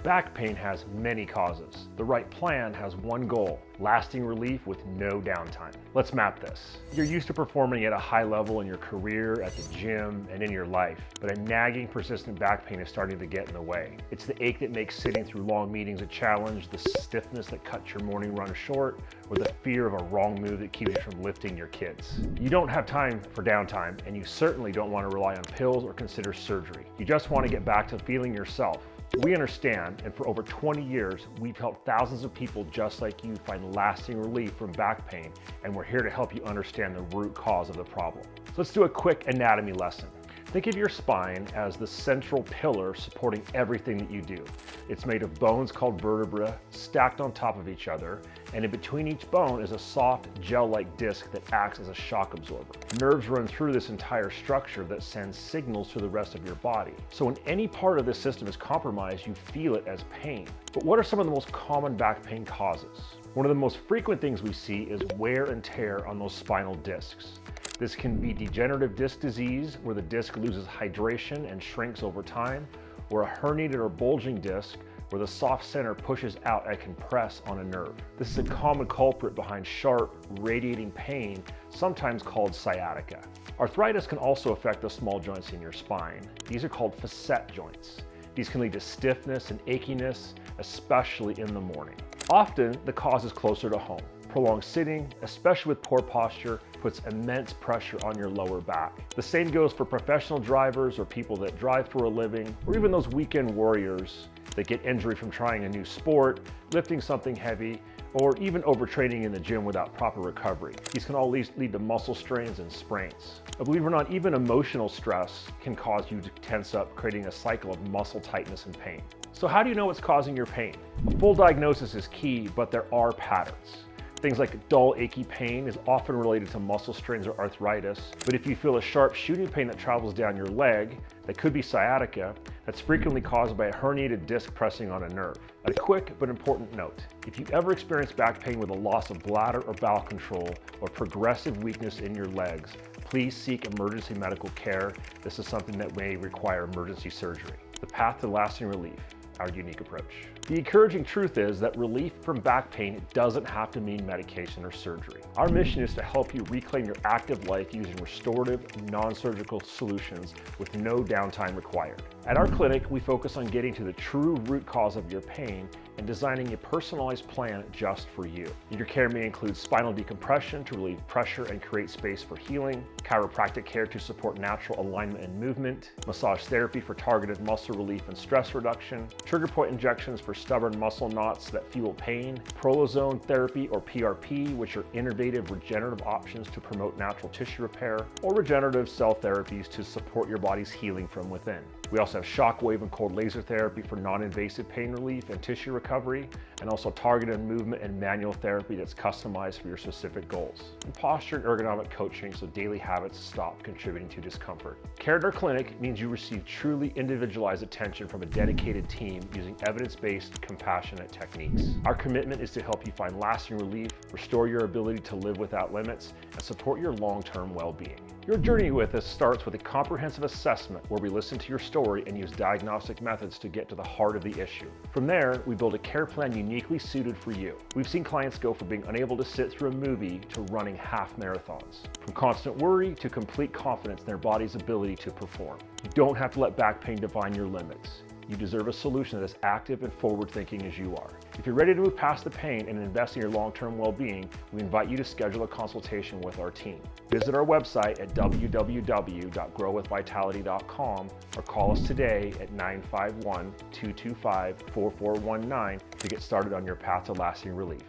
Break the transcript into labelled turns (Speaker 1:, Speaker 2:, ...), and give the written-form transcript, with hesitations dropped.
Speaker 1: Back pain has many causes. The right plan has one goal: lasting relief with no downtime. Let's map this. You're used to performing at a high level in your career, at the gym, and in your life, but a nagging, persistent back pain is starting to get in the way. It's the ache that makes sitting through long meetings a challenge, the stiffness that cuts your morning run short, or the fear of a wrong move that keeps you from lifting your kids. You don't have time for downtime, and you certainly don't want to rely on pills or consider surgery. You just want to get back to feeling yourself. We understand, and for over 20 years, we've helped thousands of people just like you find lasting relief from back pain, and we're here to help you understand the root cause of the problem. So let's do a quick anatomy lesson. Think of your spine as the central pillar supporting everything that you do. It's made of bones called vertebrae stacked on top of each other, and in between each bone is a soft gel-like disc that acts as a shock absorber. Nerves run through this entire structure that sends signals to the rest of your body. So when any part of this system is compromised, you feel it as pain. But what are some of the most common back pain causes? One of the most frequent things we see is wear and tear on those spinal discs. This can be degenerative disc disease, where the disc loses hydration and shrinks over time, or a herniated or bulging disc, where the soft center pushes out and can press on a nerve. This is a common culprit behind sharp, radiating pain, sometimes called sciatica. Arthritis can also affect the small joints in your spine. These are called facet joints. These can lead to stiffness and achiness, especially in the morning. Often, the cause is closer to home. Prolonged sitting, especially with poor posture, puts immense pressure on your lower back. The same goes for professional drivers or people that drive for a living, or even those weekend warriors that get injury from trying a new sport, lifting something heavy, or even overtraining in the gym without proper recovery. These can all lead to muscle strains and sprains. But believe it or not, even emotional stress can cause you to tense up, creating a cycle of muscle tightness and pain. So how do you know what's causing your pain? A full diagnosis is key, but there are patterns. Things like dull, achy pain is often related to muscle strains or arthritis, but if you feel a sharp shooting pain that travels down your leg, that could be sciatica, that's frequently caused by a herniated disc pressing on a nerve. A quick but important note: if you ever experience back pain with a loss of bladder or bowel control or progressive weakness in your legs, please seek emergency medical care. This is something that may require emergency surgery. The path to lasting relief, our unique approach. The encouraging truth is that relief from back pain doesn't have to mean medication or surgery. Our mission is to help you reclaim your active life using restorative, non-surgical solutions with no downtime required. At our clinic, we focus on getting to the true root cause of your pain and designing a personalized plan just for you. Your care may include spinal decompression to relieve pressure and create space for healing, chiropractic care to support natural alignment and movement, massage therapy for targeted muscle relief and stress reduction, trigger point injections for stubborn muscle knots that fuel pain, prolozone therapy or PRP, which are innovative regenerative options to promote natural tissue repair, or regenerative cell therapies to support your body's healing from within. We also have shockwave and cold laser therapy for non-invasive pain relief and tissue recovery, and also targeted movement and manual therapy that's customized for your specific goals. And posture and ergonomic coaching so daily habits stop contributing to discomfort. Care at our clinic means you receive truly individualized attention from a dedicated team using evidence-based, compassionate techniques. Our commitment is to help you find lasting relief, restore your ability to live without limits, and support your long-term well-being. Your journey with us starts with a comprehensive assessment where we listen to your story and use diagnostic methods to get to the heart of the issue. From there, we build a care plan uniquely suited for you. We've seen clients go from being unable to sit through a movie to running half marathons, from constant worry to complete confidence in their body's ability to perform. You don't have to let back pain define your limits. You deserve a solution that is active and forward-thinking as you are. If you're ready to move past the pain and invest in your long-term well-being, we invite you to schedule a consultation with our team. Visit our website at www.growwithvitality.com or call us today at 951-225-4419 to get started on your path to lasting relief.